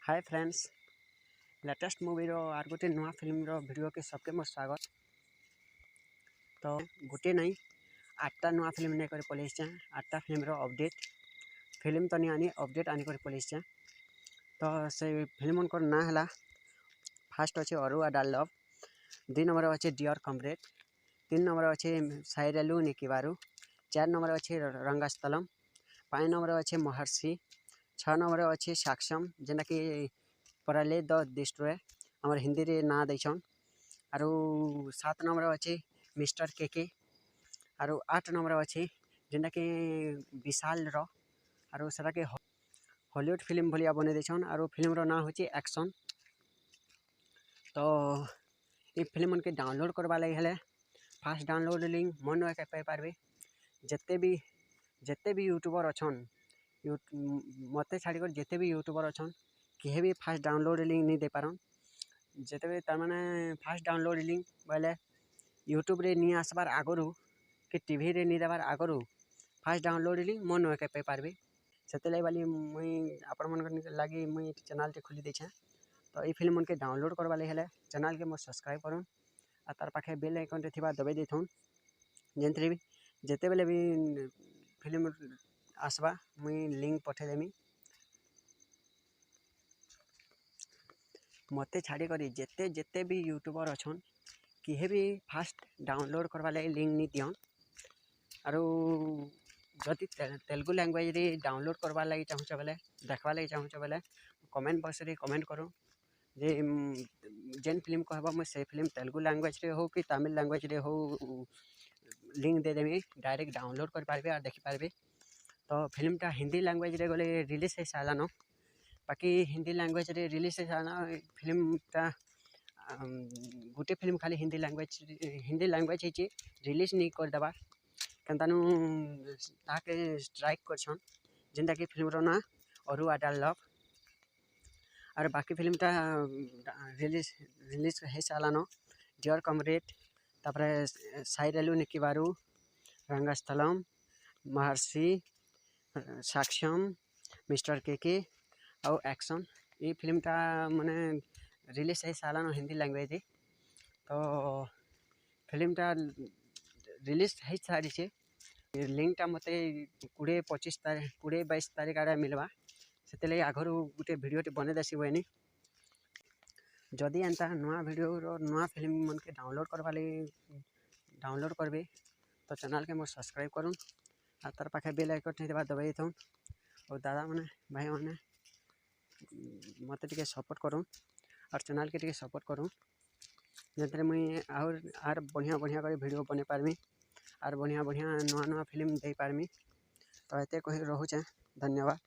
हाय friends, latest movie Aar Gote Nua film video के सबके मोर स्वागत। तो गोटे नहीं 8टा नुआ फिल्म नहीं कर पलिस 8टा फिल्म अपडेट फिल्म तो नहीं आनी अपडेट आनी कर पलिस। तो से फिल्म उनकर ना है फास्ट अच्छे अरु आडा लव, 2 नंबर अच्छे डियर कमरेड, 3 नंबर अच्छे साइरेलू निकिबारू, 4 नंबर अच्छे रंगास्थलम, 5 नंबर अच्छे महर्षि, 6 नंबर अच्छे साक्षम जेना कि परले द डिस्ट्रॉय आमर हिंदी रे ना देछन। आरो 7 नंबर अच्छे मिस्टर केके, आरो 8 नंबर अच्छे जेना कि विशाल रो, आरो सेटा के हॉलीवुड फिल्म भलिया बने देछन। आरो फिल्म रो ना होची एक्शन। तो ये फिल्म मन के डाउनलोड करवा लगी हेले फास्ट डाउनलोड लिंक मन के पाई पारबे। जत्ते भी यूट्यूबर अच्छन मते छाड़ी कर जिते भी यूट्यूबर अच्छन किए भी फास्ट डाउनलोड लिंक नहीं दे पारन। जिते भी तारमाने फास्ट डाउनलोड लिंक बोले यूट्यूब रे नहीं आसबार आगरू कि टीवी रे नहीं देवार आगरू फास्ट डाउनलोड लिंक मन के पाई पारबे। से वाली मुई आपण मन लगी मुई चैनल टे खोली देछे। तो ये फिल्म मन के डाउनलोड करवा हेले चैनल के मोर सब्सक्राइब करन आ तार पाखे बेल आइकन रे थिबा दबाई देथुन जेंतरे भी जेते बेले भी फिल्म आसबा मुई लिंक पठे देमी। मते छाड़ी करी जेते जेते भी यूट्यूबर अच्छन किए भी फास्ट डाउनलोड करवा लगी लिंक नहीं दियन। आरो जदि तेलुगु लैंग्वेज रे डाउनलोड करवा लगी चाहूछ बेले देखवा लगी चाहूछ बेले कमेंट बॉक्स रे कमेंट करो जे जेन फिल्म कहबा मैं से फिल्म तेलुगु लैंग्वेज रे हो कि तमिल लैंग्वेज रे हो लिंक दे देमी डायरेक्ट डाउनलोड कर पारबे और देखि पारबे। तो फिल्मटा हिंदी लैंग्वेज रे गले रिलीज हो सारानो, बाकी हिंदी लैंग्वेज रे रिलीज है फिल्मटा गोटे फिल्म खाली हिंदी लैंग्वेज है रिलीज नहीं कर देवा केनतानु ताके स्ट्राइक करछन जेनटा कि फिल्म रो ना अरु आडा लव। और बाकी फिल्मटा रिलीज है सारानो डियर कमरेड तापरे साइरेलू निकिबारू, रंगास्थलम, महर्षि, साक्षम, मिस्टर केके और एक्शन। ये फिल्मटा माने रिलीज है सालानो हिंदी लैंग्वेज। तो फिल्मटा रिलीज है सारी छे लिंकटा मते 20-22 तारीख आड़े मिलवा से आगरू गोटे भिडियोटे बने देसी बनी। जदि एंता नुआ वीडियो नुआ फिल्म मन के डाउनलोड करवा लगी डाउनलोड करबे तो चैनल के मोर सब्सक्राइब करूँ आ तार पाखे बेल आइकन देवा दबाई थूँ और दादा मैंने भाई मैंने मत टे सपोर्ट करूँ और चैनल के टे सपोर्ट करूँ जैसे मुई आर बढ़िया बढ़िया कर वीडियो बने पारमी और बढ़िया बढ़िया नुआ नुआ फिल्म दे पारमी। तो एते कही रोचे, धन्यवाद।